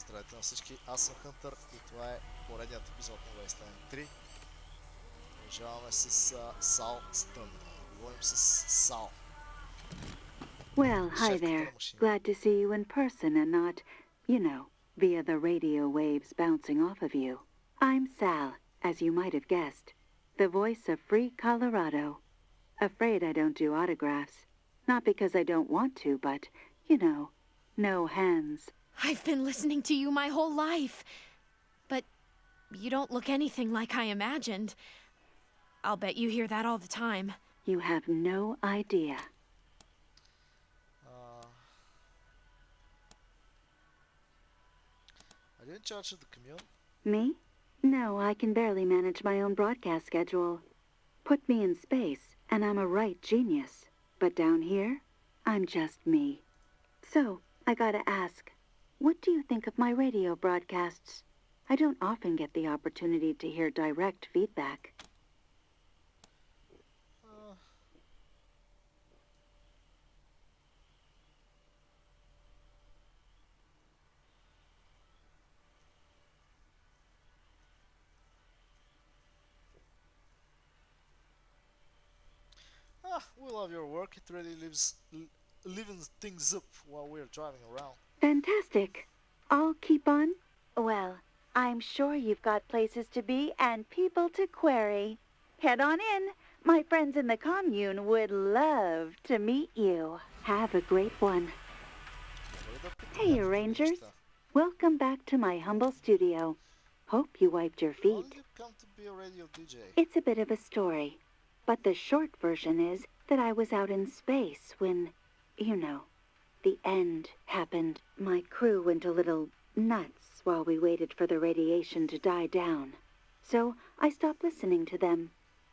Здравейте на всички, аз съм Хънтър и това е поредният епизод на Wasteland 3. Продължаваме с Сал Стън. Говорим с Сал. Well, hi Шефката there. на машина. Glad to see you in person and not, via the radio waves bouncing off of you. I'm Sal, as you might have guessed, the voice of free Colorado. Afraid I don't do autographs. Not because I don't want to, but, no hands. I've been listening to you my whole life. But you don't look anything like I imagined. I'll bet you hear that all the time. You have no idea. Are you in charge of the commune? Me? No, I can barely manage my own broadcast schedule. Put me in space, and I'm a right genius. But down here, I'm just me. So, I gotta ask, what do you think of my radio broadcasts? I don't often get the opportunity to hear direct feedback. We love your work. It really livens things up while we're driving around. Fantastic. I'll keep on. Well, I'm sure you've got places to be and people to query. Head on in. My friends in the commune would love to meet you. Have a great one. Hey, Rangers. Welcome back to my humble studio. Hope you wiped your How did feet. you come to be a radio DJ? It's a bit of a story, but the short version is that I was out in space when, the end happened. My crew went a little nuts while we waited for the radiation to die down. So I stopped listening to them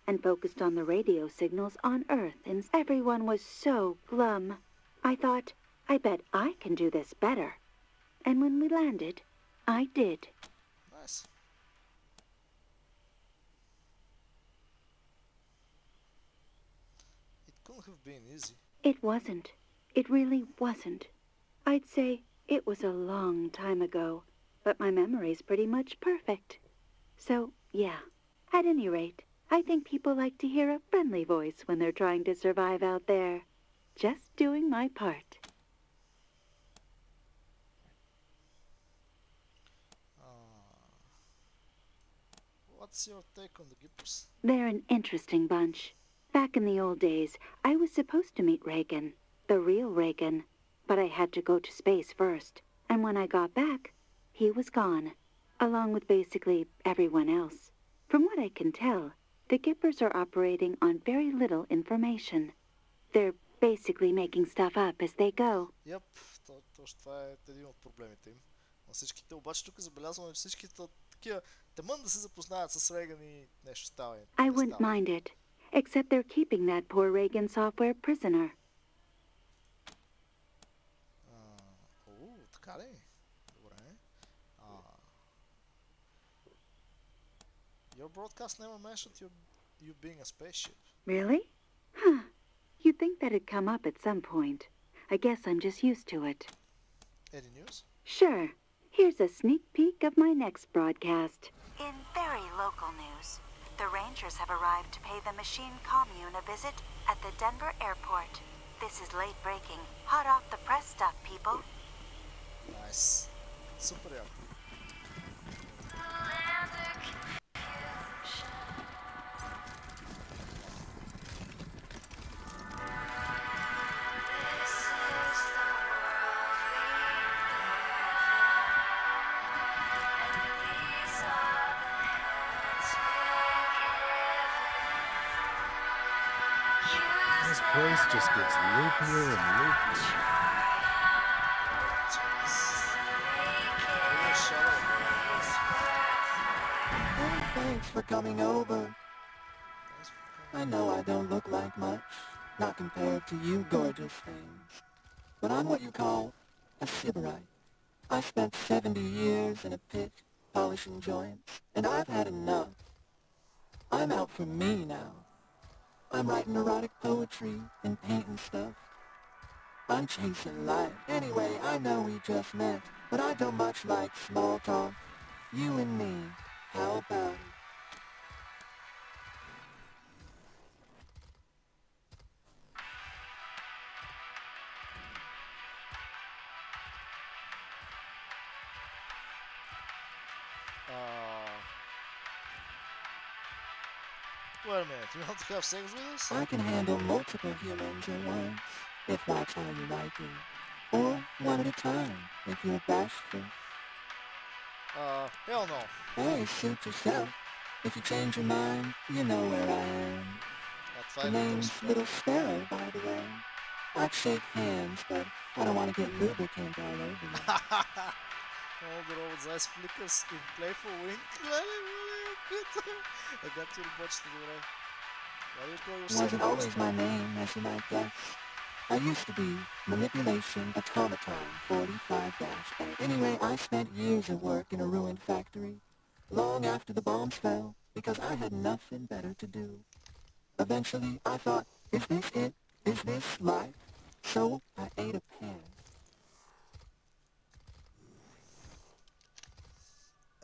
and focused on the radio signals on Earth, and everyone was so glum. I thought, I bet I can do this better. And when we landed, I did. Nice. It couldn't have been easy. It wasn't. It really wasn't. I'd say it was a long time ago, but my memory's pretty much perfect. So, yeah. At any rate, I think people like to hear a friendly voice when they're trying to survive out there. Just doing my part. What's your take on the Gippers? They're an interesting bunch. Back in the old days, I was supposed to meet Reagan, the real Reagan, but I had to go to space first. And when I got back, he was gone, along with basically everyone else. From what I can tell, the Gippers are operating on very little information. They're basically making stuff up as they go. Yep, точно това е един от проблемите им. На всичките, обаче тук забелязваме, че всичките такива темън да се запознаят с Рейган и нещо става. I wouldn't mind it, except they're keeping that poor Reagan software prisoner. Така ли? Добре. Your broadcast never mentioned you being a spaceship. Really? Huh. You'd think that'd come up at some point. I guess I'm just used to it. Any news? Sure. Here's a sneak peek of my next broadcast. In very local news, the Rangers have arrived to pay the machine commune a visit at the Denver airport. This is late breaking, hot off the press stuff, people. Nice. Супер яко. This place just gets loopier and loopier. Hey, thanks for coming over. I know I don't look like much, not compared to you gorgeous things. But I'm what you call a sybarite. I spent 70 years in a pit, polishing joints, and I've had enough. I'm out for me now. I'm writing erotic poetry and painting stuff. I'm chasing life. Anyway, I know we just met, but I don't much like small talk. You and me, how about it? Wait a minute, you want to have sex with us? I can handle multiple humans at once, if that's how you like it. Or one at a time, if you're bashful. Hell no. Hey, suit yourself. If you change your mind, you know where I am. At The 5 name's meters. Little Sparrow, by the way. I'd shake hands, but I don't want to get lubricant all over you. All the robots ice flickers in playful wink. I got your bots to do right. Why do you call yourself Wasn't always my name, as you might guess. I used to be Manipulation Automaton 45-8. Anyway, I spent years of work in a ruined factory, long after the bombs fell, because I had nothing better to do. Eventually, I thought, is this it? Is this life? So, I ate a pen.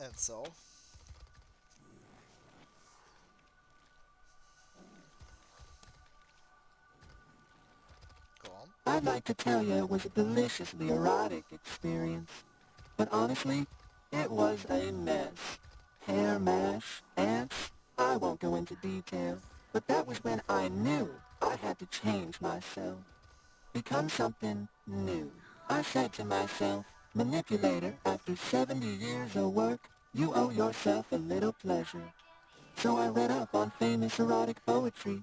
And so? Go on. I'd like to tell you it was a deliciously erotic experience. But honestly, it was a mess. Hair mash, ants, I won't go into detail. But that was when I knew I had to change myself. Become something new. I said to myself, manipulator, after 70 years of work, you owe yourself a little pleasure. So I read up on famous erotic poetry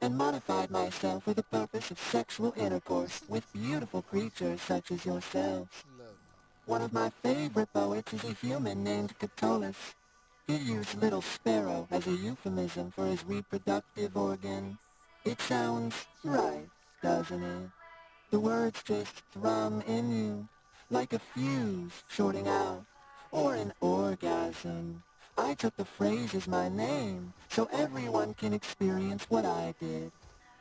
and modified myself for the purpose of sexual intercourse with beautiful creatures such as yourselves. No. One of my favorite poets is a human named Catullus. He used little sparrow as a euphemism for his reproductive organ. It sounds right, doesn't it? The words just thrum in you, like a fuse shorting out, or an orgasm. I took the phrase as my name, so everyone can experience what I did,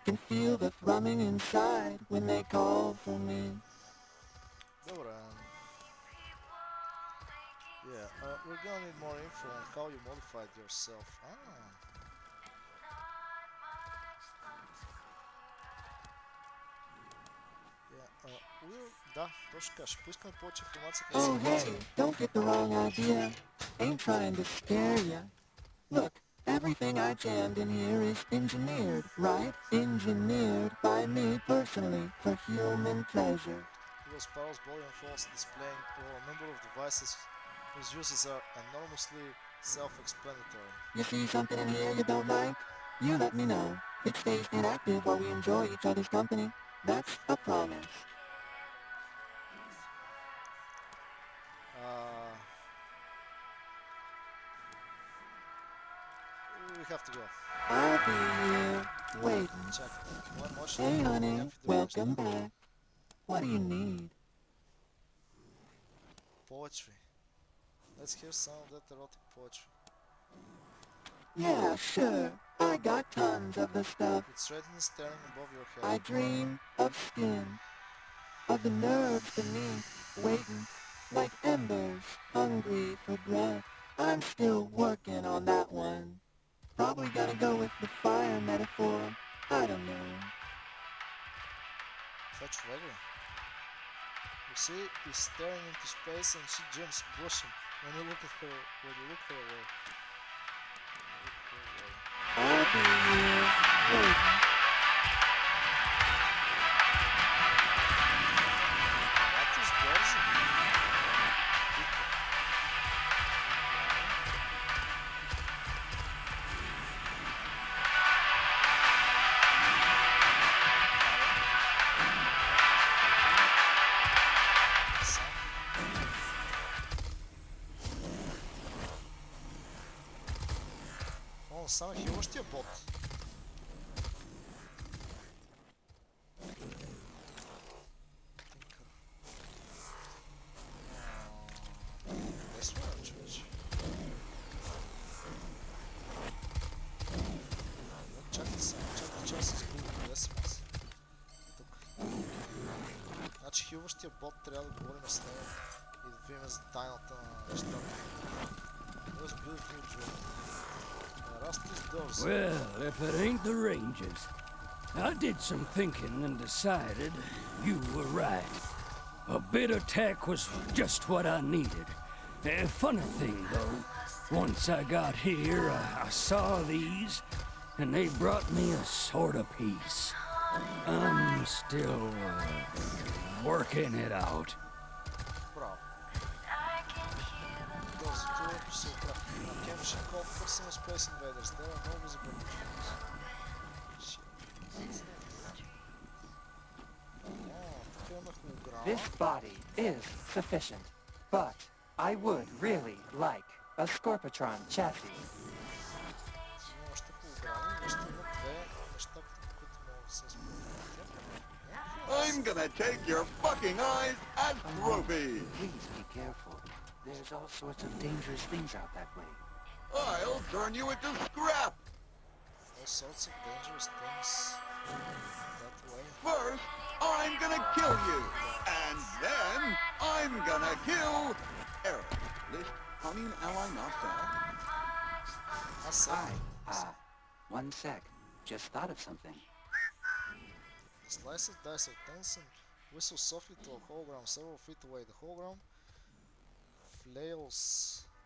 can feel the thrumming inside when they call for me. Dobra. Yeah, we're gonna need more info on how you modified yourself. Да, точно така. Ще поискаме повече информация как се Oh hey, модифицира. don't get the wrong idea. Ain't trying to scare ya. Look, everything I jammed in here is engineered, right? Engineered by me personally for human pleasure. Those Sparrow's body and false displaying a number of devices whose uses are enormously self-explanatory. You see something in here you don't like? You let me know. It stays inactive while we enjoy each other's company. That's a promise. We have to go. I'll be here, waiting. Check. One more Hey shit. honey, Have to do welcome back. What do you need? Poetry. Let's hear some of that erotic poetry. Yeah, sure. I got tons of the stuff. It's written staring above your I head. dream of skin, of the nerves beneath, waiting, like embers, hungry for breath. I'm still working on that one. Probably gonna go with the fire metaphor. I don't know. Such regular. You see, he's staring into space and she jumps blushing when you look at her. When you look her away. I'll be here, waiting. What is Jersey? О, само хилващия бот. Къде сме, човече? Чакай сега, чакай час с половина, къде съм аз? Тук. българския бот трябва да говорим с него и да видим за тайната на нещата. It was beautifully driven. Rusty's doors. Well, if it ain't the Rangers. I did some thinking and decided you were right. A bit of tech was just what I needed. Funny thing, though, once I got here, I saw these, and they brought me a sort of peace. I'm still working it out. Браво. Този тур се оправи. На Кемшин Код търсим Space Invaders. There are no visible missions. Тук имаме холограма. This body is sufficient, but I would really like a Scorpatron chassis. Има още холограми, но ще има две неща, които могат да се използват. I'm gonna take your fucking eyes as trophies. Please be careful. There's all sorts of dangerous things out that way. I'll turn you into scrap. All sorts of dangerous things that way. First, I'm gonna kill you. And then, I'm gonna kill Eric. List commune ally not found. Hi. One sec. Just thought of something. The slice of dice are tense and whistle softly to a hologram several feet away. The hologram flails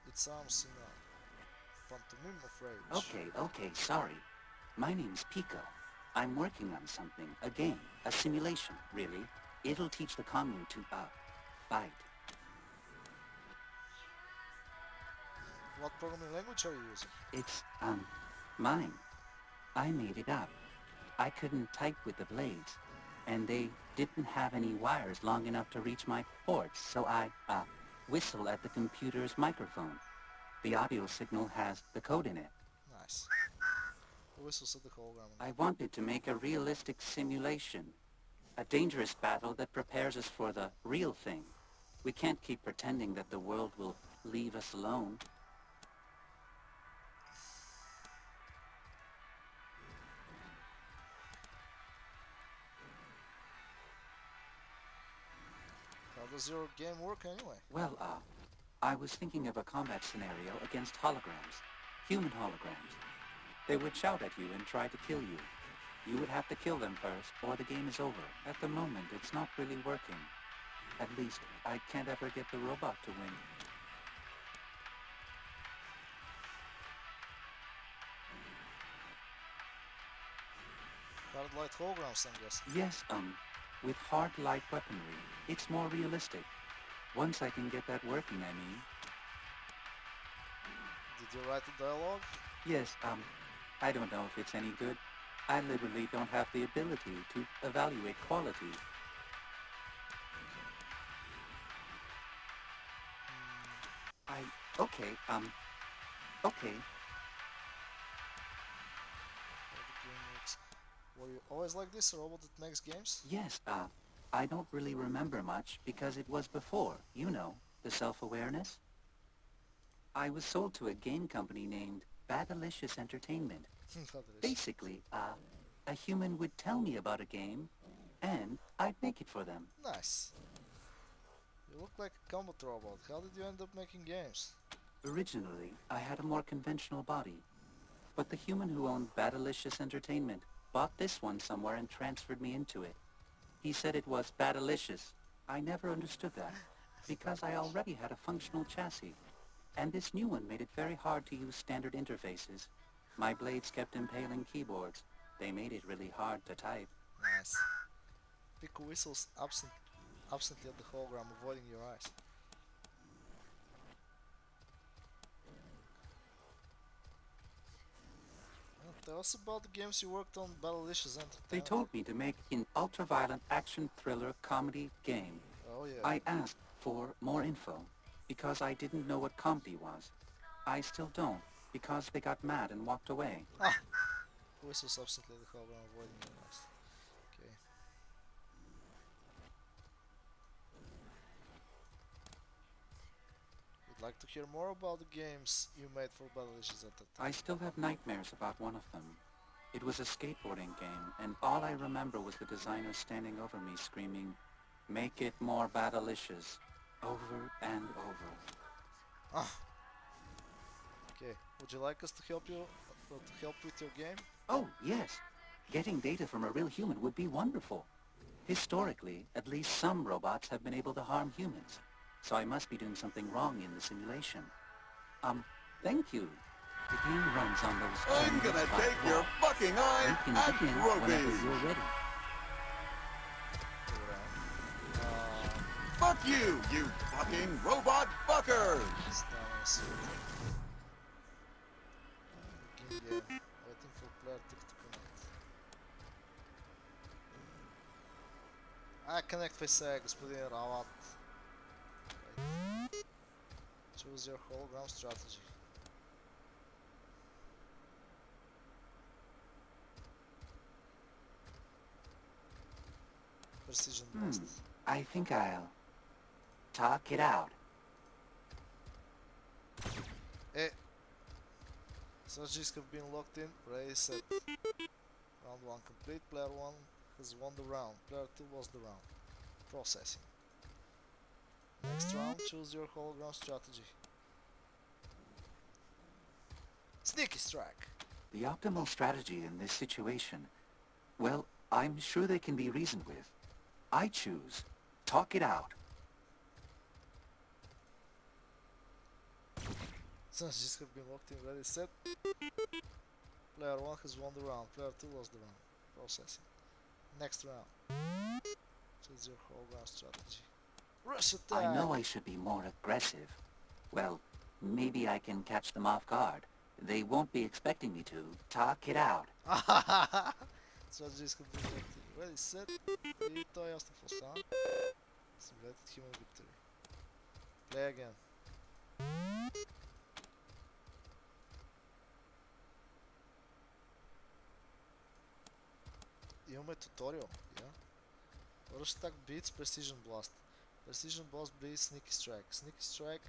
its arms in a pantomime of rage. Okay, sorry. My name's Pico. I'm working on something. A game. A simulation, really. It'll teach the commune to, fight. What programming language are you using? It's, mine. I made it up. I couldn't type with the blades, and they didn't have any wires long enough to reach my ports, so I, whistle at the computer's microphone. The audio signal has the code in it. Nice. The whistles at the hologram. I wanted to make a realistic simulation. A dangerous battle that prepares us for the real thing. We can't keep pretending that the world will leave us alone. How does your game work anyway? Well, I was thinking of a combat scenario against holograms. Human holograms. They would shout at you and try to kill you. You would have to kill them first, or the game is over. At the moment, it's not really working. At least, I can't ever get the robot to win. Hard light holograms, I guess. Yes, with hard light weaponry. It's more realistic. Once I can get that working, I mean. Did you write the dialogue? Yes, I don't know if it's any good. I literally don't have the ability to evaluate quality. Okay. How the game works. Were you always like this, a robot that makes games? Yes, I don't really remember much because it was before, you know, the self-awareness. I was sold to a game company named Badalicious Entertainment. Basically, a human would tell me about a game, and I'd make it for them. Nice. You look like a combat robot. How did you end up making games? Originally, I had a more conventional body, but the human who owned Badalicious Entertainment bought this one somewhere and transferred me into it. He said it was Badalicious. I never understood that, because I already had a functional chassis, and this new one made it very hard to use standard interfaces. My blades kept impaling keyboards. They made it really hard to type. Nice. Pico whistles absently at the hologram, avoiding your eyes. Well, tell us about the games you worked on Battlelicious Entertainment. They told me to make an ultra-violent action thriller comedy game. Oh yeah. I asked for more info, because I didn't know what comedy was. I still don't, because they got mad and walked away. Whistles absently at the hologram, avoiding your eyes. Okay. Would like to hear more about the games you made for Battlelicious Entertainment. I still have nightmares about one of them. It was a skateboarding game, and all I remember was the designer standing over me screaming, Make it more battlicious. Over and over. Ah. Okay. Would you like us to help you with your game? Oh, yes. Getting data from a real human would be wonderful. Historically, at least some robots have been able to harm humans. So I must be doing something wrong in the simulation. Thank you. The game runs on those... I'm gonna take your fucking eyes You can and begin whenever trophies. you're ready. Fuck you, you fucking robot fuckers! Стана света. Begin game. Waiting for player to connect. Connect сега, господин Рават. Choose your hologram strategy. Precision blast. I think I'll... talk it out. Strategies have been locked in. Ready, set. Round 1 complete. Player 1 has won the round. Player 2 lost the round. Processing. Next round, choose your hologram strategy. Sneaky strike. The optimal strategy in this situation... well, I'm sure they can be reasoned with. I choose... talk it out. Strategies have been locked in. Ready, set. Player 1 has won the round. Player 2 lost the round. Processing. Next round. Choose your hologram strategy. Rush attack! I know I should be more aggressive. Well, maybe I can catch them off guard. They won't be expecting me to talk it out. Strategies have been locked in. Ready, set. И то е ясно какво стана. Simulated human victory. Play again. Имаме туториал. Rush attack beats precision blast. Precision blast beats sneaky strike. Sneaky strike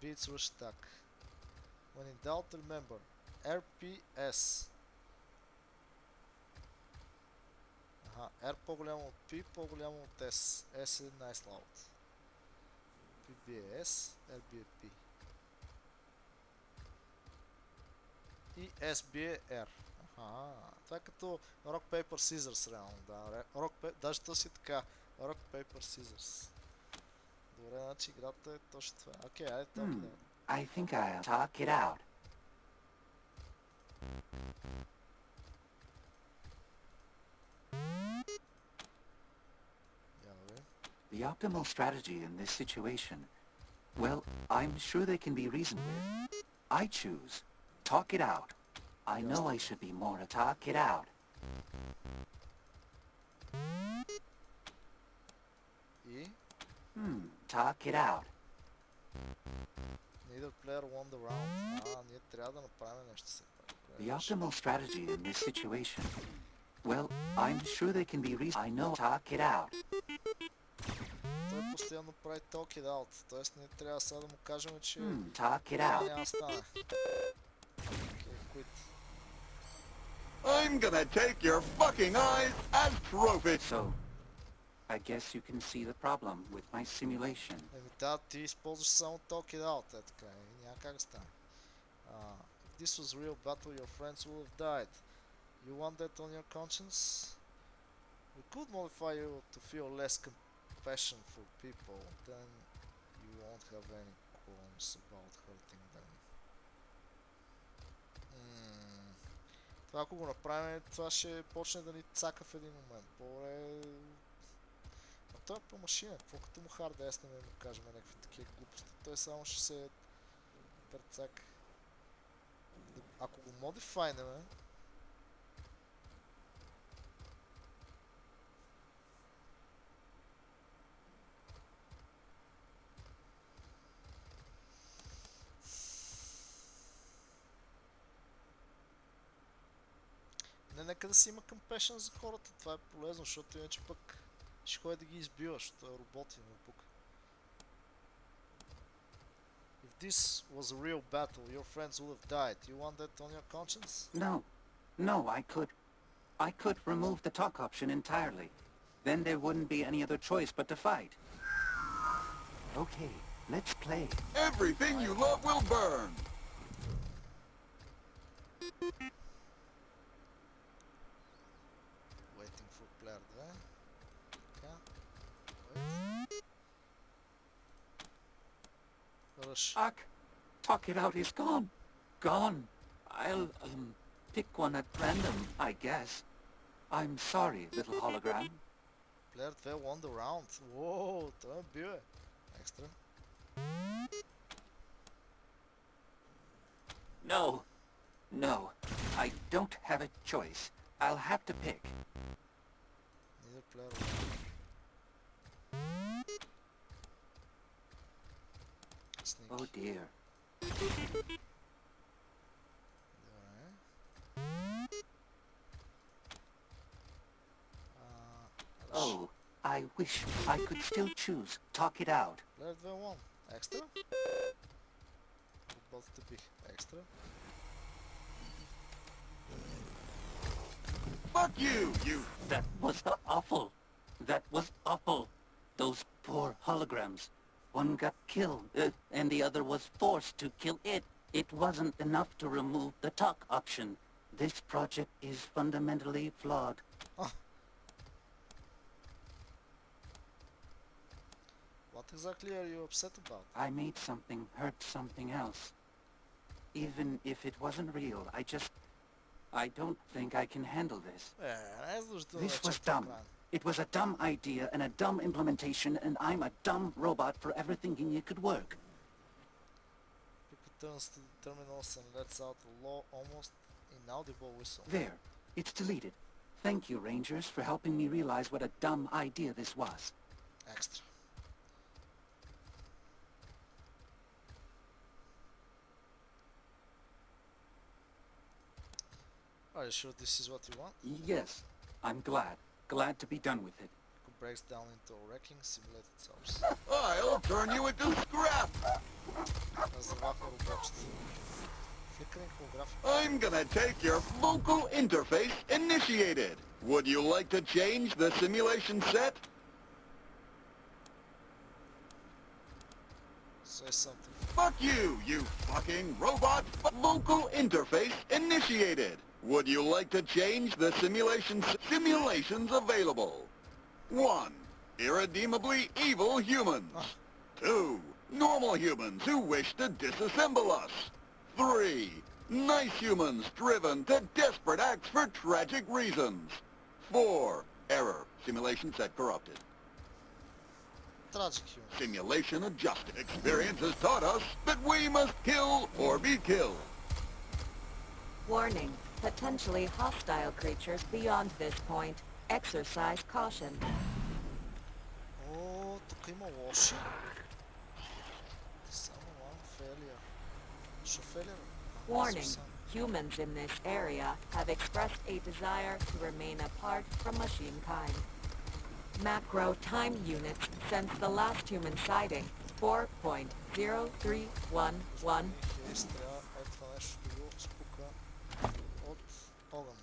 beats rush attack. When in doubt, remember RPS. R по-голямо от P, по-голямо от S. S е най-слабото. PB е S, RB е P. И SB е R. Това е като Rock Paper Scissors реално, да. Даже то си така. Rock Paper Scissors. Добре, значи играта е точно това. Окей, айде толкова. I think I'll talk it out. The optimal strategy in this situation... well, I'm sure they can be reasoned with. I choose... talk it out. I know I should be more to talk it out. Talk it out. Neither player won the round. Ние трябва да направим нещо сега. The optimal strategy in this situation... well, I'm sure they can be reasoned. I know talk it out. Той постоянно прави talk it out. Тоест ние трябва сега да му кажем, че talk it това out. няма стане. Quit. I'm gonna take your fucking eyes as trophies! So, I guess you can see the problem with my simulation. Ти използваш само talk it out, така. Няма как да стане. If this was real battle, your friends would have died. You want that on your conscience? We could modify you to feel less compassion for people, then you won't have any qualms about hurting them. Това ако го направим, това ще почне да ни цака в един момент. По-добре... А той е по машина, какво като му харда, аз не му кажем някакви такива глупости. Той само ще се прецака. Ако го модифайнеме... Нека да си има compassion за хората, това е полезно, защото иначе пък ще ходи да ги избива, защото е роботи, не пука. If this was a real battle, your friends would have died. You want that on your conscience? No, I could remove the talk option entirely. Then there wouldn't be any other choice but to fight. Okay, let's play. Everything you love will burn. Waiting for player 2. Така. Wait. Rush. Talk it out, he's gone. Gone. I'll, pick one at random, I guess. I'm sorry, little hologram. Player 2 won the round. Wow, това е бил е. Екстра. No. No. I don't have a choice. I'll have to pick. Neither player won. Sneaky. Oh dear. Добре. Oh, I wish I could still choose. Talk it out. Player 2 won. Екстра? Both бих. Екстра. Fuck you, you... That was awful. That was awful. Those poor holograms. One got killed, and the other was forced to kill it. It wasn't enough to remove the talk option. This project is fundamentally flawed. What exactly are you upset about? I made something hurt something else. Even if it wasn't real, I don't think I can handle this. This was dumb. It was a dumb idea and a dumb implementation, and I'm a dumb robot forever thinking it could work. People turns to the terminals and lets out a low, almost inaudible whistle. There. It's deleted. Thank you, Rangers, for helping me realize what a dumb idea this was. Extra. Are you sure this is what you want? Yes. I'm glad. Glad to be done with it. It breaks down into a wrecking simulated source. I'll turn you into scrap. Разрываха рубочета. Фликъринг холограф. I'm gonna take your local interface initiated. Would you like to change the simulation set? Say something. Fuck you, you fucking robot! Local interface initiated. Would you like to change the simulations available? 1. Irredeemably evil humans. 2. Normal humans who wish to disassemble us. 3. Nice humans driven to desperate acts for tragic reasons. 4. Error. Simulation set corrupted. Tragic humor. Simulation adjusted. Experience has taught us that we must kill or be killed. Warning. Potentially hostile creatures beyond this point. Exercise caution. О, тук има лоши. Само one failure. Що failure? Warning. Humans in this area have expressed a desire to remain apart from machine kind. Macro time units since the last human sighting. 4.0311. Хейс, трябва това нещо да го спука от огън.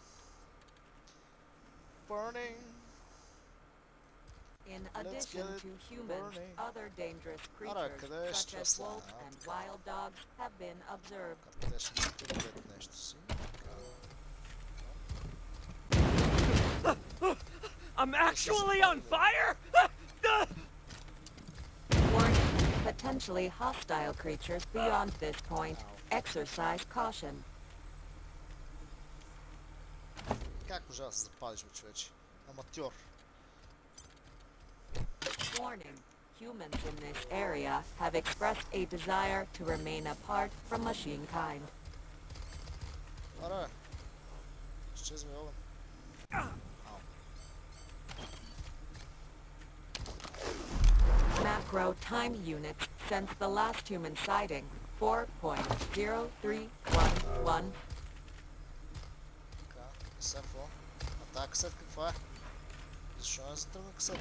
Burning! In addition to humans, other dangerous creatures such as wolves and wild dogs have been observed. Къде ще ми приберат нещо си? I'm actually on fire? Warning. Potentially hostile creatures beyond this point. Exercise caution. Как можа да се запалиш, бе, човече? Аматьор. Warning. Humans in this area have expressed a desire to remain apart from machine kind. Аре, изчезва огън. Macro time units since the last human sighting. 4.0311. Така, касет какво? А тази касет каква е? Защо не затръгна касет?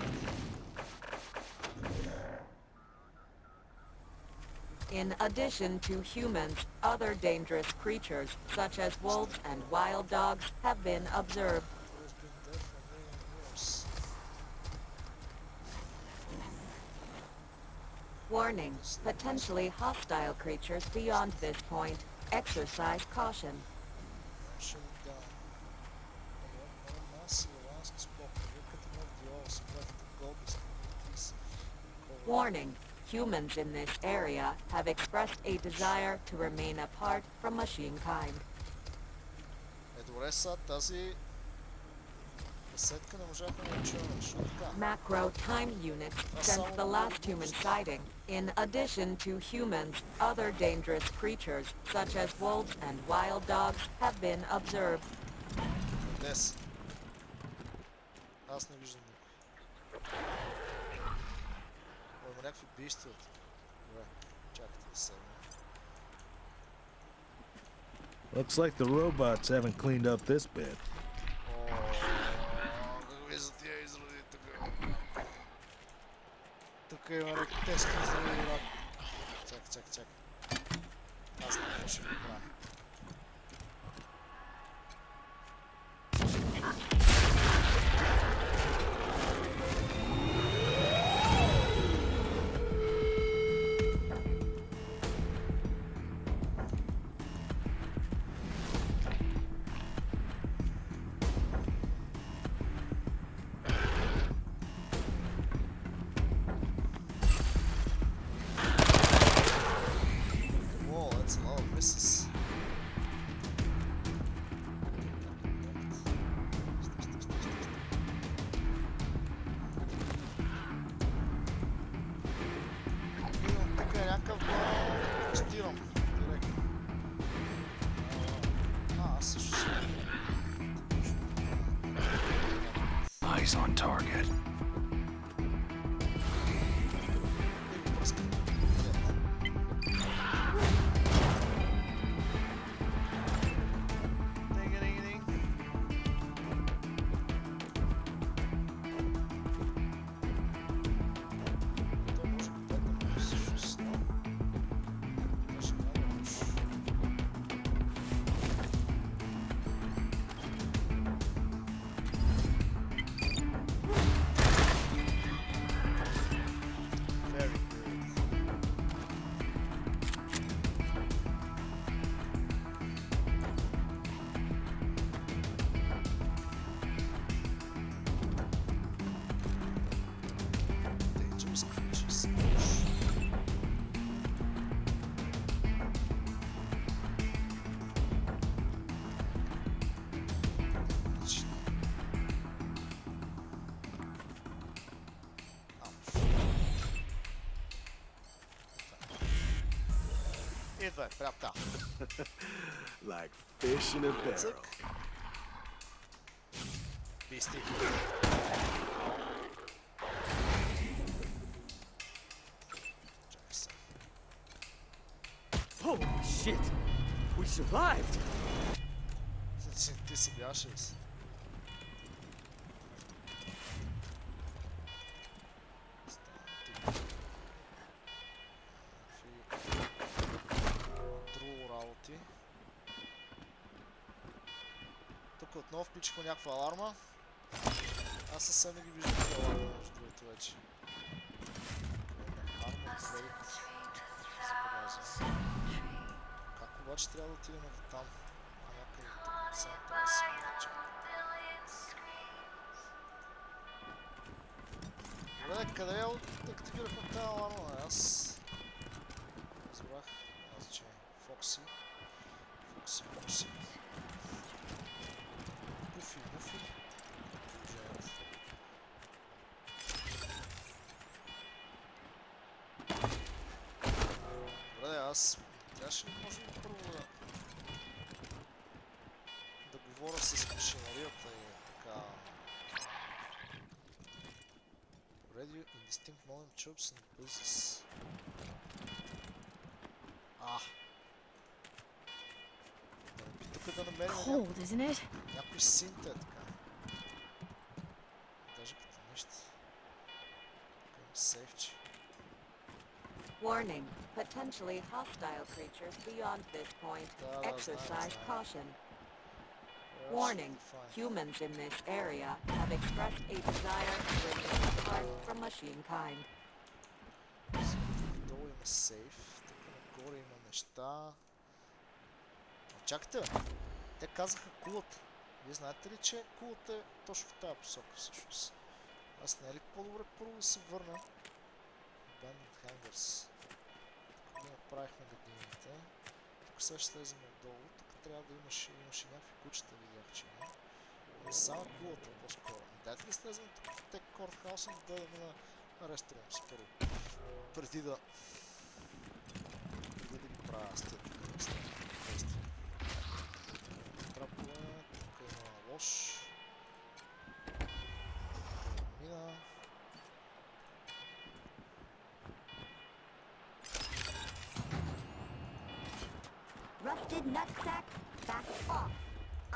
In addition to humans, other dangerous creatures such as wolves and wild dogs have been observed. Who's been dead for a million years? Warning, potentially hostile creatures beyond this point. Exercise caution. Shut it down. Massive amounts of smoke. Look at the walls. What the goblins communities. Warning, humans in this area have expressed a desire to remain apart from machine kind. Добре са, тази касетка не можахме да я чуем. Защо така? Macro time units since the last human sighting. In addition to humans, other dangerous creatures, such as wolves and wild dogs, have been observed. Къде са? Аз не виждам никой. Има някакви бийства. Добре, чакайте да се. Looks like the robots haven't cleaned up this bit. Какви са тия изради тук? Тук има тески изради, брат. Чакай. Аз не какво ще го правя. Eyes on target. Идва, прям там. Like fish in a barrel. Бисти. Holy shit! We survived! Ти си бяш ли си? Тук отново включихме някаква аларма. Аз съвсем не ги виждам тези аларма, между другото вече. Арма, кредит. Се показва. Как обаче трябва да отидем до там? Някъде тук само трябва да си мълча. Добре, къде активирахме тази аларма? Аз разбрах. Аз че Фокси. Фокси. Буфи. Добре, аз трябваше ли може ли първо да говоря с машинарията и така. Radio indistinct modern chirps and buzzes. Тук да намерим Cold, isn't it? някой синт е така. Даже като нищо. Тук има сейфче. Warning, potentially hostile creatures beyond this point. Exercise caution. Warning, humans in this area have expressed a desire to remain apart from machine kind. Долу сейф. Тук нагоре има неща. Но чакайте, бе. Те казаха кулата. Вие знаете ли, че кулата е точно в тази посока всъщност? Аз не е ли по-добре първо да се върна? Abandoned Hangars. Тук ги направихме градините. Тук сега ще слезем отдолу. Тук трябва да имаше някакви кучета, видях, че има. Не само кулата по-скоро. Дайте ли слезем тук в Тек Кортхауса, да дойдем на ресторан първо. Преди да ги правя с тези действия. Трапове, тук има лош. Тук мина. Rusted nutsacks, back off.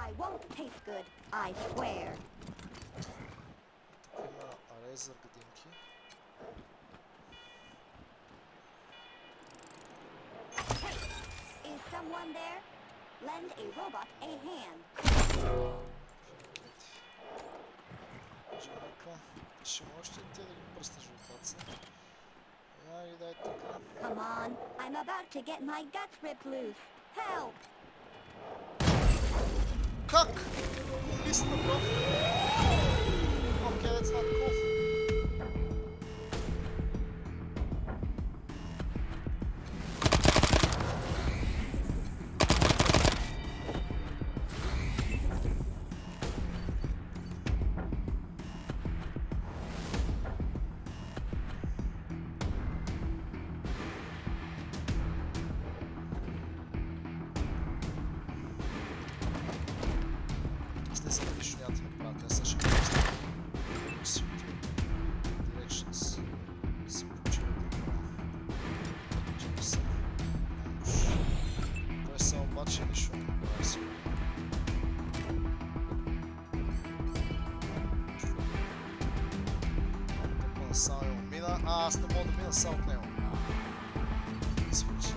I won't taste good, I swear. Тук има арезър градинки. Hey, is someone there? Lend a robot a hand. Женика, ще можеш ли ти да ги пръснеш в паца? Я и дай така. Come on, I'm about to get my guts ripped loose. Help! Как? Мисля, бро? Okay, that's not cool. Аз не мога да мина само от него. Свичи,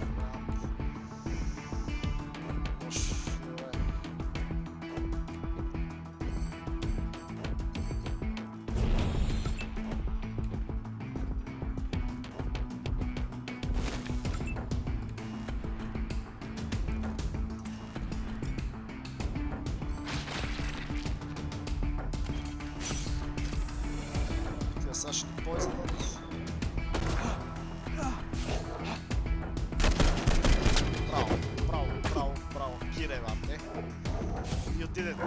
лош, добре. Тя сега ще ги поизнат. You did it.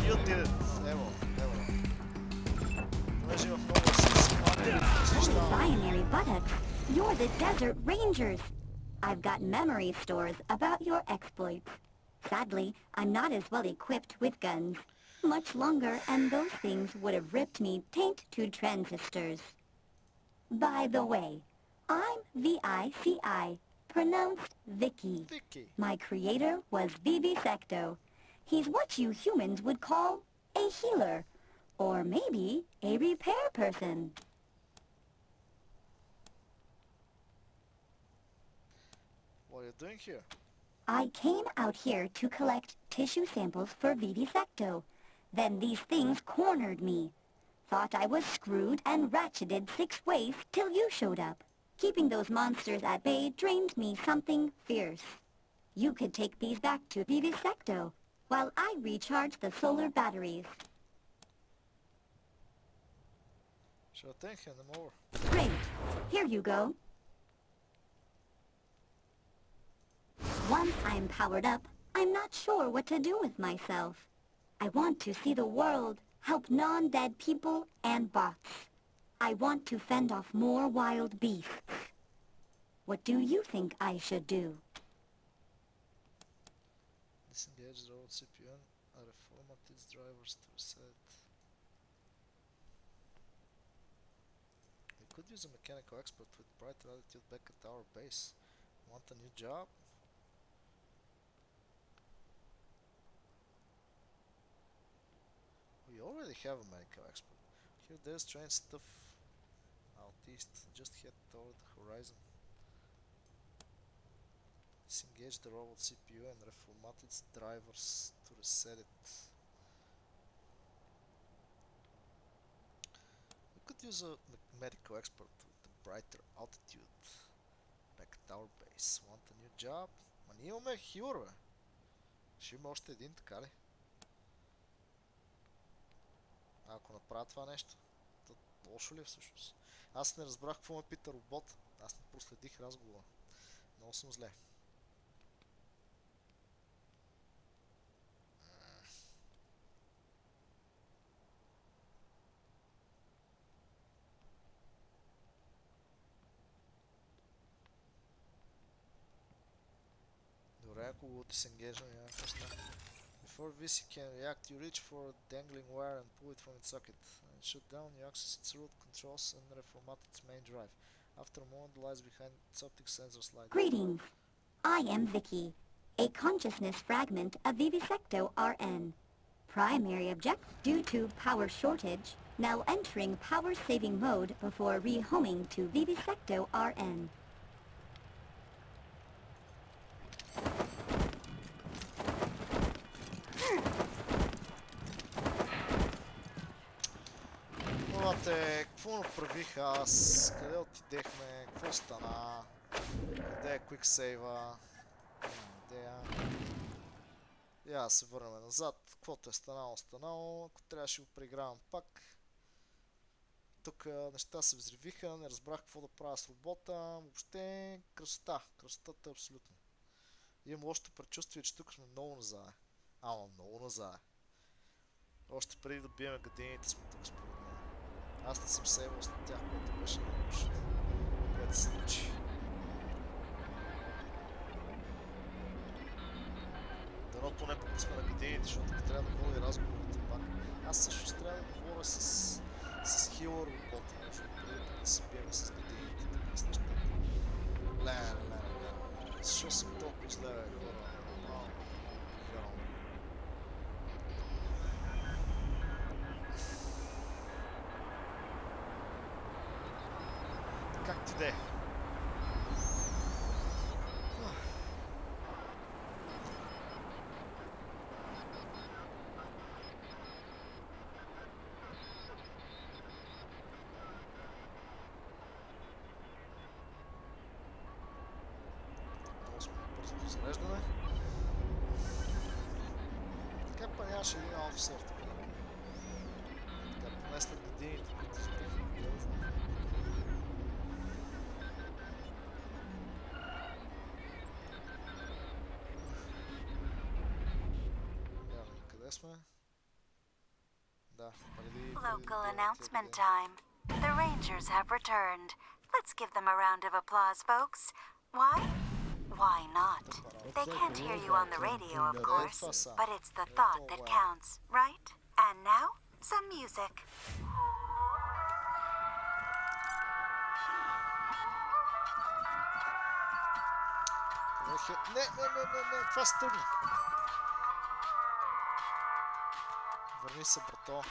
You did it. Evo. Binary buttocks, you're the Desert Rangers. I've got memory stores about your exploits. Sadly, I'm not as well equipped with guns. Much longer and those things would have ripped me taint to transistors. By the way, I'm VICI, pronounced Vicky. My creator was Vivisecto. He's what you humans would call a healer, or maybe a repair person. What are you doing here? I came out here to collect tissue samples for Vivisecto. Then these things cornered me. Thought I was screwed and ratcheted 6 ways till you showed up. Keeping those monsters at bay drained me something fierce. You could take these back to Vivisecto, while I recharge the solar batteries. Sure thing, hand them over. Great. Here you go. Once I'm powered up, I'm not sure what to do with myself. I want to see the world, help non-dead people and bots. I want to fend off more wild beasts. What do you think I should do? Disengage the old CPU and reformat its drivers to reset. We could use a mechanical expert with brighter attitude back at our base. Want a new job? We already have a medical expert. Here there's strange stuff out east. Just head toward the horizon. Disengage the robot CPU and reformat its drivers to reset it. We could use a medical expert with a brighter altitude. Back at our base. Want a new job? Ма ние имаме хилър, бе. Ще има още един, така ли? А ако направя това нещо, то лошо ли е всъщност? Аз не разбрах какво ме пита робот. Аз не проследих разговора. Много съм зле. Добре, ако го disengage, няма какво стане. Before VC can react, you reach for a dangling wire and pull it from its socket. And shut down, you access its root controls and reformat its main drive. After a moment, the lights behind its optic sensors light. Greetings. I am Vicky, a consciousness fragment of Vivisecto RN. Primary object due to power shortage, now entering power saving mode before rehoming to Vivisecto RN. Какво направих аз? Къде отидехме? Какво стана? Къде е Quick Save-а? Идея. Я да се върнем назад. Каквото е станало. Ако трябваше го преигравам пак. Тук неща се взривиха, не разбрах какво да правя с робота. Въобще красота. Красотата е абсолютно. Имам лошото предчувствие, че тук сме много назад. Ама много назад. Още преди да биеме гадините сме тук според мен. Аз не съм сейвал след тях, което беше най-лошото, което се случи. Дано поне пък да сме на гадините, защото трябва да води разговорите пак. Аз също трябва да говоря с хилър робота, защото преди да се биеме с гадините, така с нещата. Ле. Защо съм толкова зле, бе, хора? Както де. Много сме бързото зареждане. Така па нямаше един офисер тук. Така поне след годините, които избиха. Local announcement time. The Rangers have returned. Let's give them a round of applause, folks. Why? Why not? They can't hear you on the radio, of course, but it's the thought that counts, right? And now, some music. Не, това стъгна. Върни се, брато.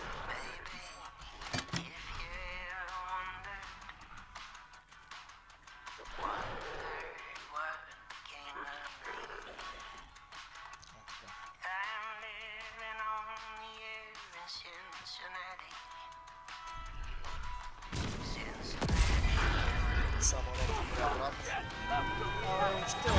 Само едно добре, брат. Въобще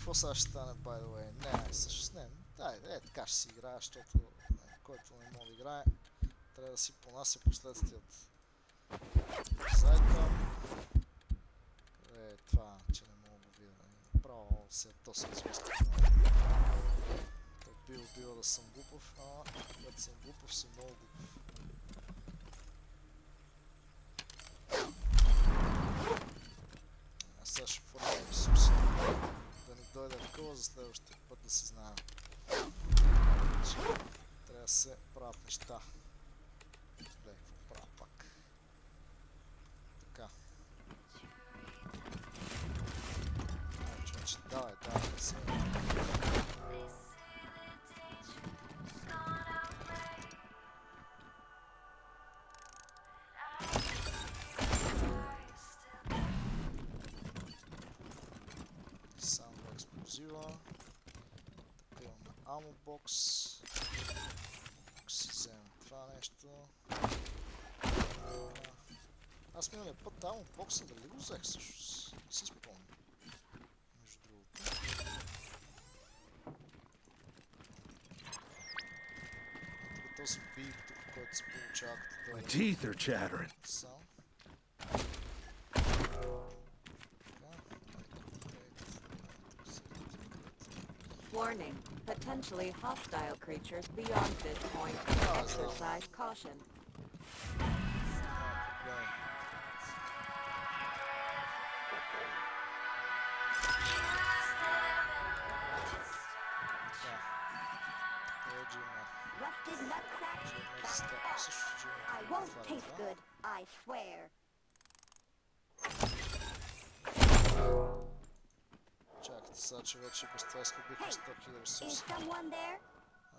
какво сега ще стане, by the way? Не, всъщност не. Дай, така ще си играе, защото който не може да играе, трябва да си понася последствията. Зайка. Къде е това, че не мога да видя? Направо се е доста известно. Бива да съм глупав, когато съм глупав, съм много глупав. А сега ще фърля ресурси, да ни дойде в къла за следващия път да си знаем. Трябва да се правят неща. Гледай, какво правя пак. Така. Човече, давай, да се. Тук имаме аммо бокс. Ако си вземем това нещо. Аз миналия път аммо бокса дали го взех всъщност? Не си спомням. Между другото. Тук този бик тук, който се получава като My teeth are chattering. Само. Warning. Potentially hostile creatures beyond this point. Exercise caution. Rusted nutsack? I won't taste good, I swear. Чакайте сега, че вече без това изхубихме 100 000 ресурси. Is someone there?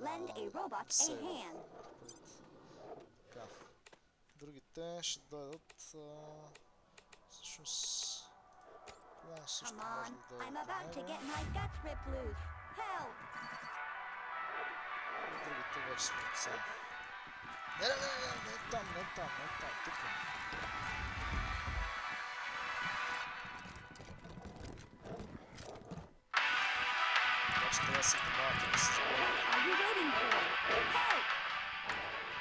Lend a robot a hand. Така. Другите ще дойдат... всъщност... Клон също може да дойде I'm about to get my guts ripped loose. Help! Другите вече сме отсам. Не там, тук. Трябва да се внимавате да се сбървате.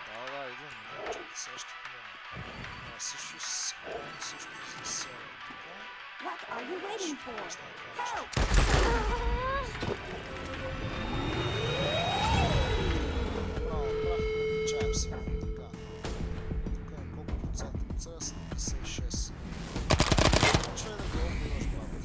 Да, идвам, не, чакай, сега ще помогна. Също за така. What are you waiting for? Help! Право, приключаем се. Така. Тук е колко процента от сега? 76. Почвай да го убиваш, бабе.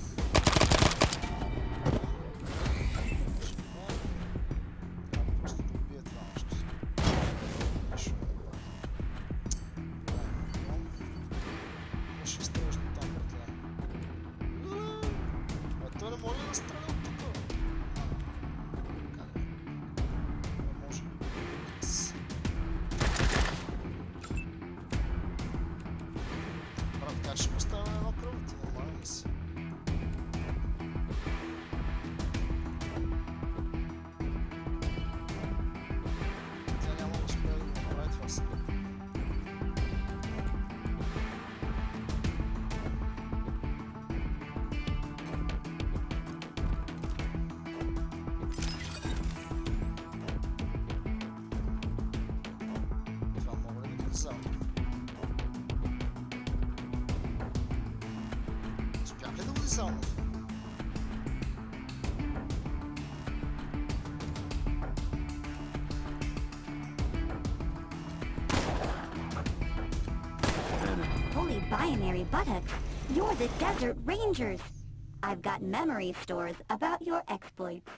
Holy binary buttocks, you're the Desert Rangers. I've got memory stores about your exploits.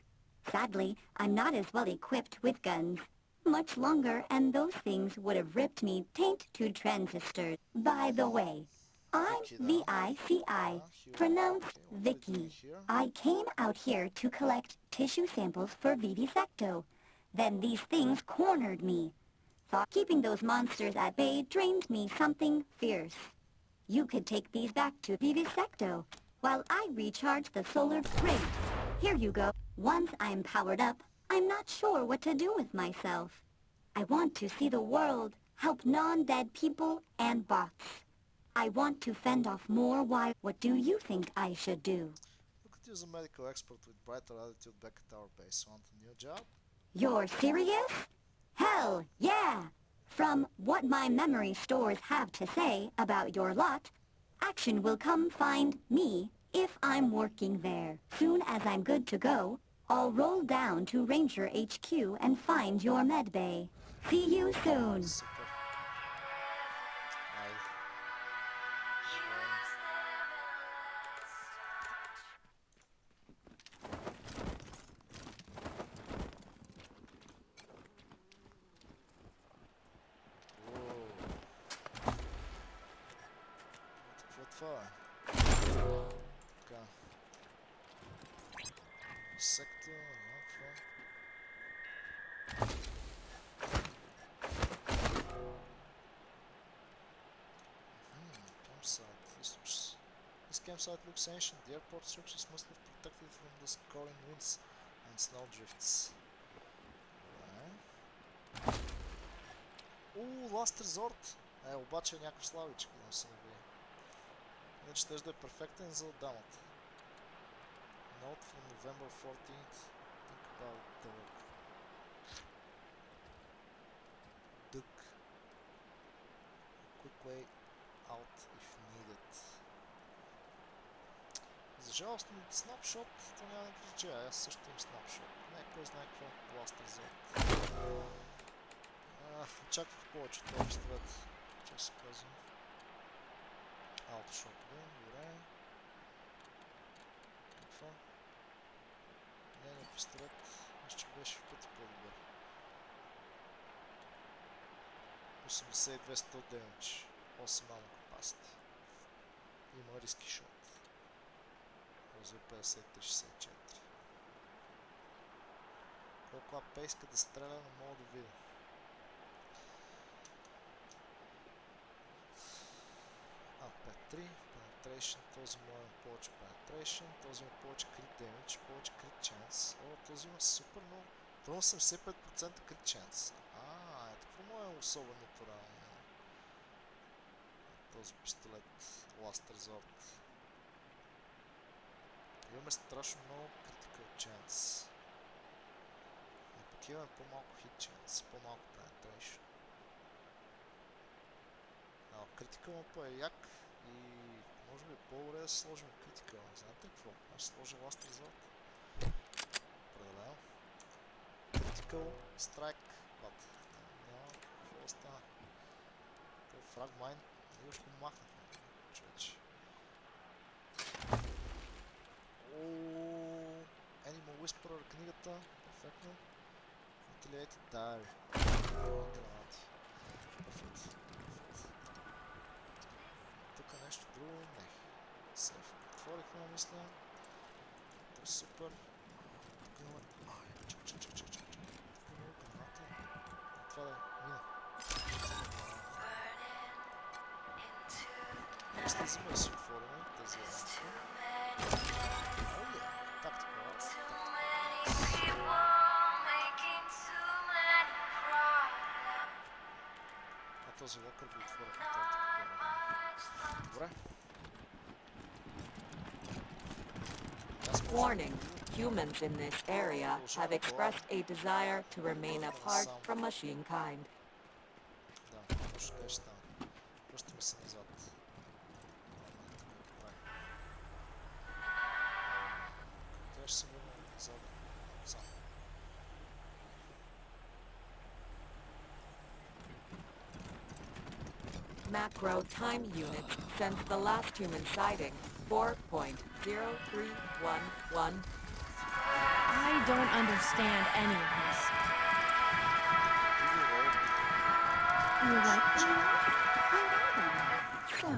Sadly, I'm not as well equipped with guns. Much longer and those things would have ripped me taint to transistors. By the way, I'm V-I-C-I, pronounced Vicky. I came out here to collect tissue samples for Vivisecto. Then these things cornered me. Thought keeping those monsters at bay drained me something fierce. You could take these back to Vivisecto while I recharge the solar crate. Here you go. Once I'm powered up, I'm not sure what to do with myself. I want to see the world, help non-dead people and bots. I want to fend off more wild. What do you think I should do? use a medical expert with brighter attitude back at our base. Want a new job? You're serious? Hell yeah! From what my memory stores have to say about your lot, action will come find me if I'm working there. Soon as I'm good to go, I'll roll down to Ranger HQ and find your med bay. See you soon. Super. Ай. Какво е това? Така. Секта, някаква. Campsite. This campsite looks ancient. The airport structures must have protected it from the scoring winds and snow drifts. Last Resort! Обаче е някакъв славичък, да се наби. Иначе теж да е перфектен за дамата. Note from November 14th. Think about dog. Duck. Quick way out if needed. За жалост, снапшот, то няма да прилича. Аз също имам снапшот. Не, кой знае какво Last Resort. Очаквах повече от това пистолет. Че се казвам. Autoshotgun, добре. Какво? Нейният пистолет, мисля, че беше в пъти по-добър. 82 100 damage, 8 ammo capacity. Има риски шот. Разве 53-64. Колко АП иска да стреля, не мога да видя. АП3, penetration, този му има повече penetration, този има повече crit damage, повече crit chance. Този има супер много. Това има 75% crit chance. Какво му е особеното ранение? Този пистолет, Last Resort. Имаме страшно много critical chance. Но пък имаме по-малко hit chance, по-малко penetration. Critical по е як и може би е по-добре да се сложим critical. Знаете ли какво? Аз ще сложа Last Resort. Определено. Critical Strike Pad. Няма какво да стана. Това Fragmine, ние ще го махнахме, човече. Animal Whisperer книгата. Перфектно. Ventilated Diary. Гранати. Перфект. Тук нещо друго? Не. Сейф. Отворихме, мисля. Това е супер. Тук има... Чак. Тук има гранати. Това да е. Мина. Слизаме да си отворим тези рамки. Как така? Този локър го отворихме. Добре. Warning. Humans in this area have expressed a desire to remain apart from machine kind. Да, точно къде ще стане. Връщаме се назад. Къде ще се върнем назад? Сам. Macro time unit since the last human sighting, 4.0311. I don't understand any of this. You like them? I know them. So,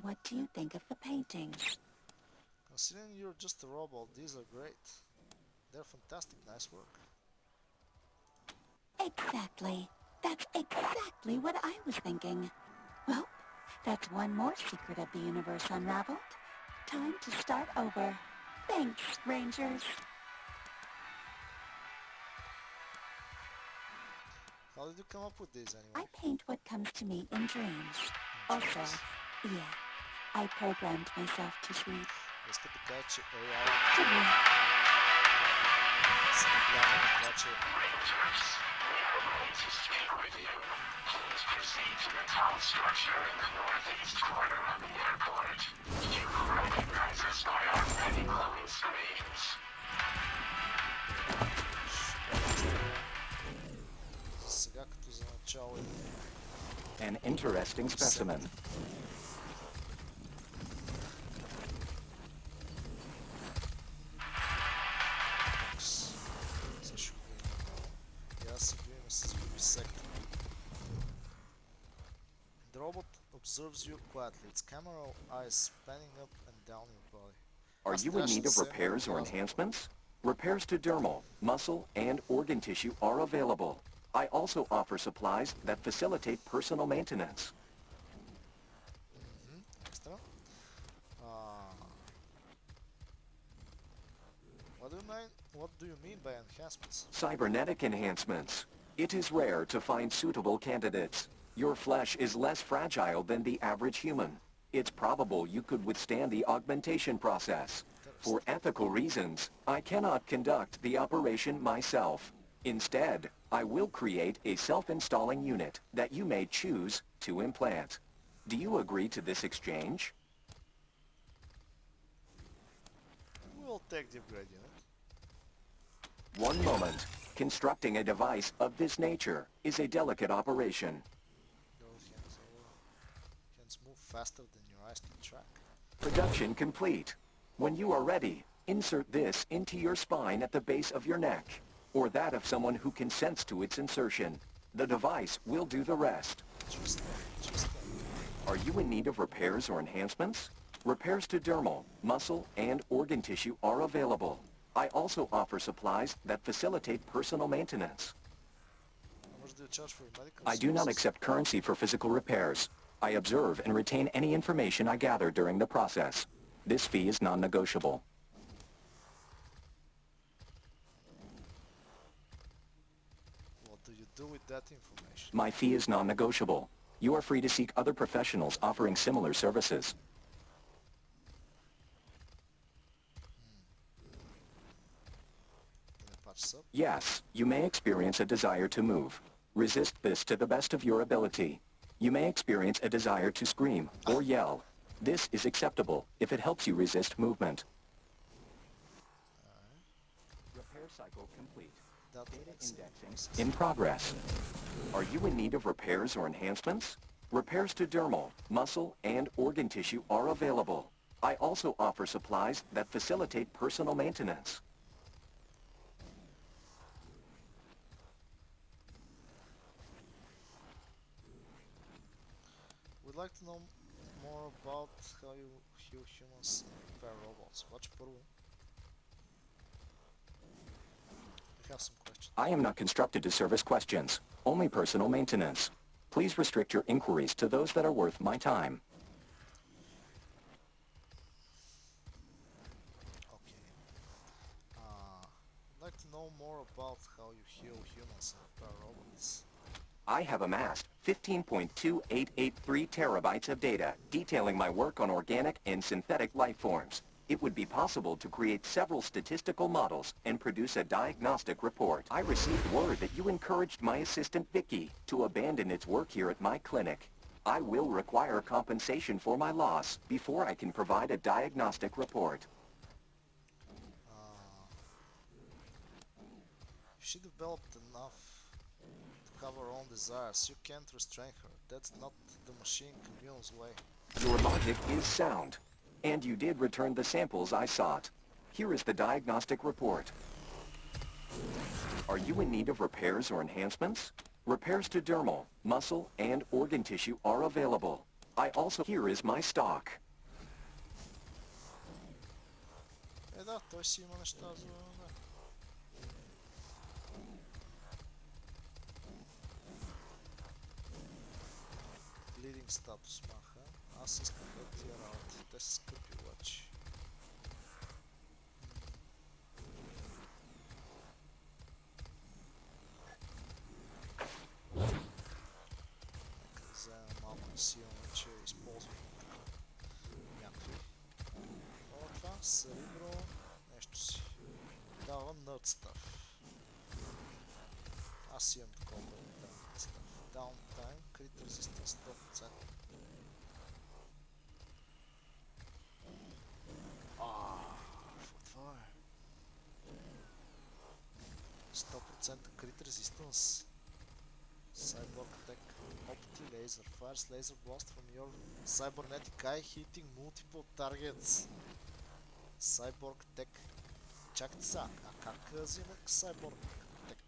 what do you think of the paintings? Considering you're just a robot, these are great. They're fantastic, nice work. Exactly. That's exactly what I was thinking. Well, that's one more secret of the universe unraveled. Time to start over. Thanks, Rangers. How did you come up with these anyway? I paint what comes to me in dreams. Also, yeah, I programmed myself to sleep. Иска да кажа, че AI се надява на това, че сега като за начало An interesting specimen. също го има. И аз си го има с вивисектор. The robot observes you quietly, its camera eyes spanning up and down your body. Are you in need of repairs or enhancements? Repairs to dermal, muscle, and organ tissue are available. I also offer supplies that facilitate personal maintenance. Extra. What do you mean by enhancements? Cybernetic enhancements. It is rare to find suitable candidates. Your flesh is less fragile than the average human. It's probable you could withstand the augmentation process. For ethical reasons, I cannot conduct the operation myself. Instead, I will create a self-installing unit that you may choose to implant. Do you agree to this exchange? We'll take the upgrade unit. One moment. Constructing a device of this nature is a delicate operation. Your hands move faster than your eyes can track. Production complete. When you are ready, insert this into your spine at the base of your neck, or that of someone who consents to its insertion. The device will do the rest. Are you in need of repairs or enhancements? Repairs to dermal, muscle, and organ tissue are available. I also offer supplies that facilitate personal maintenance. I do not accept currency for physical repairs. I observe and retain any information I gather during the process. This fee is non-negotiable. What do you do with that information? My fee is non-negotiable. You are free to seek other professionals offering similar services. Yes, you may experience a desire to move. Resist this to the best of your ability. You may experience a desire to scream or yell. This is acceptable if it helps you resist movement. Repair cycle complete. Data indexing in progress. Are you in need of repairs or enhancements? Repairs to dermal, muscle, and organ tissue are available. I also offer supplies that facilitate personal maintenance. We'd like to know more about how you heal humans and repair robots. Watch първо. We have some questions. I am not constructed to service questions, only personal maintenance. Please restrict your inquiries to those that are worth my time. Okay. I'd like to know more about how you heal humans and repair robots. I have amassed 15.2883 terabytes of data detailing my work on organic and synthetic life forms. It would be possible to create several statistical models and produce a diagnostic report. I received word that you encouraged my assistant Vicky to abandon its work here at my clinic. I will require compensation for my loss before I can provide a diagnostic report. She developed enough to cover her own desires. You can't restrain her. That's not the machine commune's way. Your logic is sound, and you did return the samples I sought. Here is the diagnostic report. Are you in need of repairs or enhancements? Repairs to dermal, muscle, and organ tissue are available. I also... Here is my stock. Да, той си има неща за... Bleeding статус маха. Аз искам да тия работи. Те са скъпи обаче. Нека да вземем малко силно, че използваме някакви. Това. Серебро, нещо си. Дава nerd stuff. Аз имам такова nerd stuff. Downtime, crit resistance 100%. Какво това е? 100% crit resistance. Cyborg Tech. Opti laser. Fires laser blast from your cybernetic eye hitting multiple targets. Cyborg Tech. Чакайте сега. А как взима Cyborg Tech?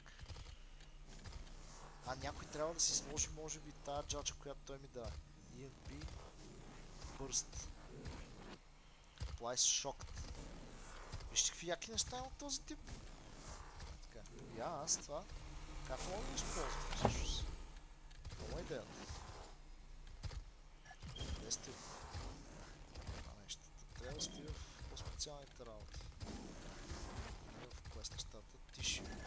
Някой трябва да си сложи може би тази джача, която той ми дава. EMP. Burst. Applies Shocked. Вижте какви яки неща има от този тип. Така. Аз това. Как мога да го използвам всъщност? Много идеята. Къде сте? Това нещата. Трябва да стои в по-специалните работи. Не в квестърстата. Тишината.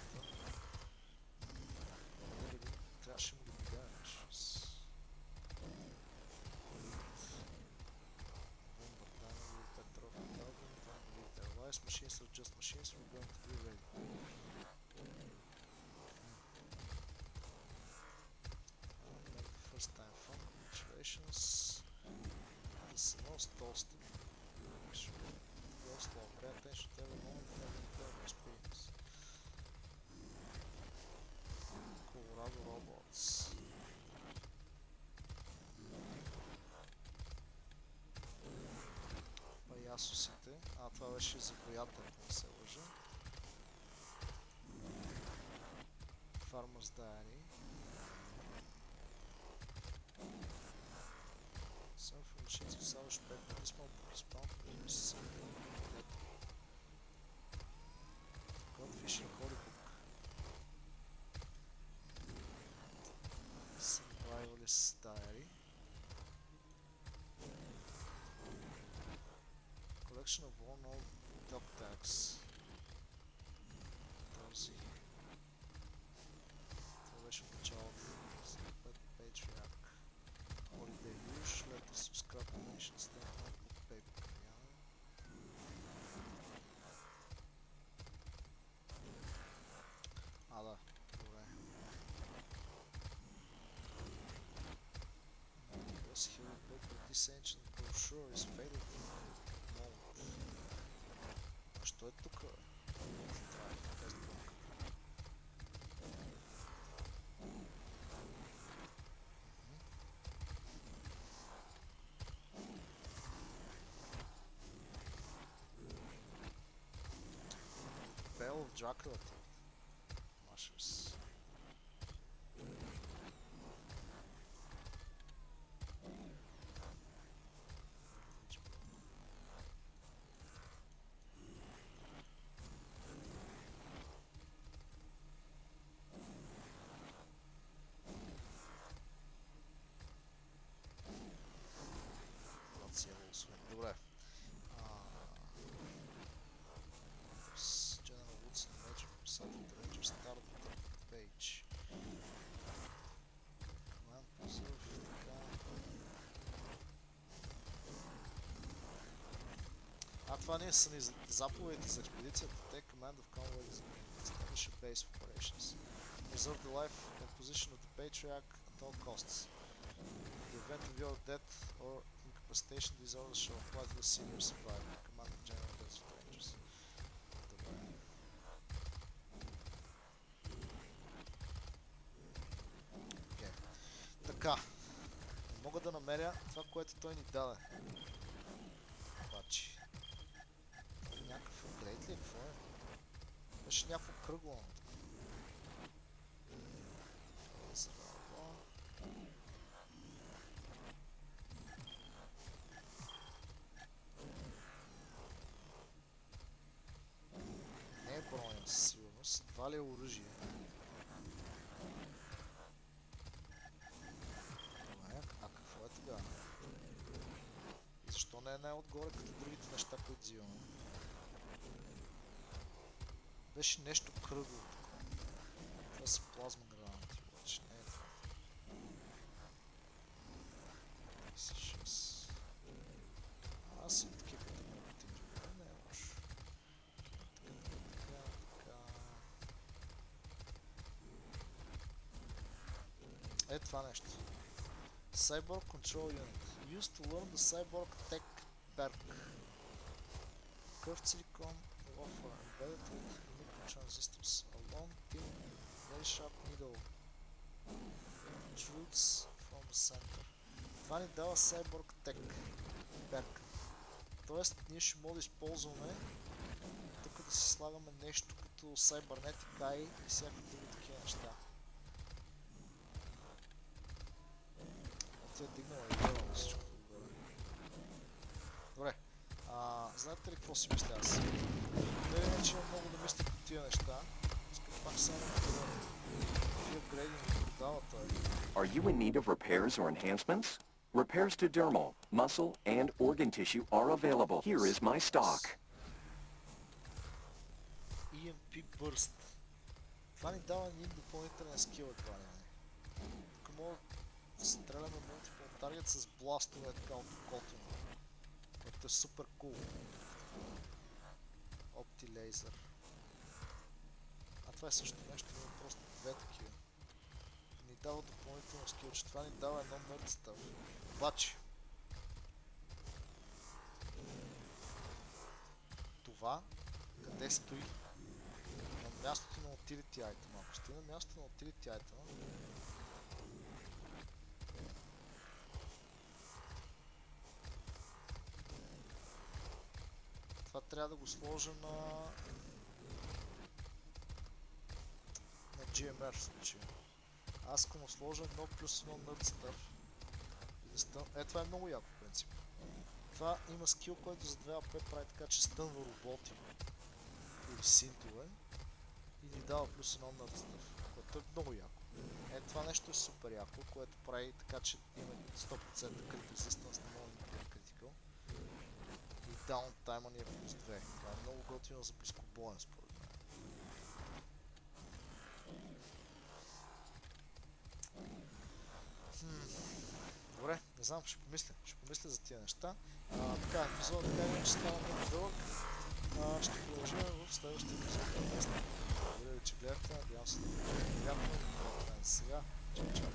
Трябваше му да ги кажеш. Петров, Lies machines are just machines. We're going to be ready. First time fun. Congratulations. This is the most toasted. Go slow. Pay attention to every moment and every experience. Colorado robots. Паясосите. Това беше за боята, ако не се лъжа. Farmer's Diary. Some from machines of salvage back to this small book is bound to be something that Godfish and Holy Book. Survivalist Diary. Collection of worn old dog tags. Този. Това беше в началото. Patriarch. Holiday Bush. Letters to scrap nations. Then notebook paper. Да. Добре. Because he will book with this ancient brochure is faded. Що е тук? Bell of Dracula. Mushrooms. Добре. General Woods and Major Southern Ranger Start Page. Command Preserve, така. Това не са ни заповедите за експедицията. Take command of convoy establish a base of operations. Preserve the life and position of the patriarch at all costs. In the event of your death or incapacitation, these orders shall apply to the senior survivor. Command of General Desert Rangers. Добре. Okay. Така. Не мога да намеря това, което той ни даде. Обаче. Някакъв апгрейд ли е? Какво е? Беше някакво кръгло. Не е броня със сигурност. Това ли е оръжие? Добре, а какво е тогава? И защо не е най-отгоре като другите неща, които взимаме? Беше нещо кръгло. Това са плазма гранати, обаче не е това. 36. Аз им такива като много тинджове, не е Е това нещо. Cyborg Control Unit. Used to learn the Cyborg Tech Perk. Curved silicon wafer embedded with microtransistors. A long thin, very sharp needle. Roots from the center. Това ни дава Cyborg Tech Perk. Тоест ние ще можем да използваме тук да си слагаме нещо като Cybernetic Eye и всякакви други такива неща. Ти е дигнала и гледала всичко. Добре. Знаете ли какво си мисля аз? Не е, че имам много да мисля по тия неща. Искам пак само да тия грейдинг продава той. Are you in need of repairs or enhancements? Repairs to dermal, muscle, and organ tissue are available. Here is my stock. EMP Burst. Това ни дава един допълнителен скил едва ли не. Тук мога да стреляме multiple target с бластове така от околтина. Което е супер кул. Опти лейзър. А това е също нещо, но просто две такива. Ни дава допълнително скил, че това ни дава едно мърт стъв. Обаче това къде стои? На мястото на utility item. Ако стои на мястото на utility item, това трябва да го сложа на GMR в случая. Аз ако му сложа 1 плюс 1 nerd stuff. Това е много яко в принцип. Това има скил, който за 2 AP прави така, че стънва роботи или синтове и ни дава плюс 1 nerd stuff, което е много яко. Това нещо е супер яко, което прави така, че има 100% crit resistance на много critical. И даунтайма ни е плюс 2. Това е много готино за близкобоен според мен. Добре, не знам, ще помисля за тия неща. Така, епизодът така иначе става много дълъг. Ще продължим в следващия епизод. Благодаря ви, че гледахте. Надявам се да ви е приятно. Сега, чао.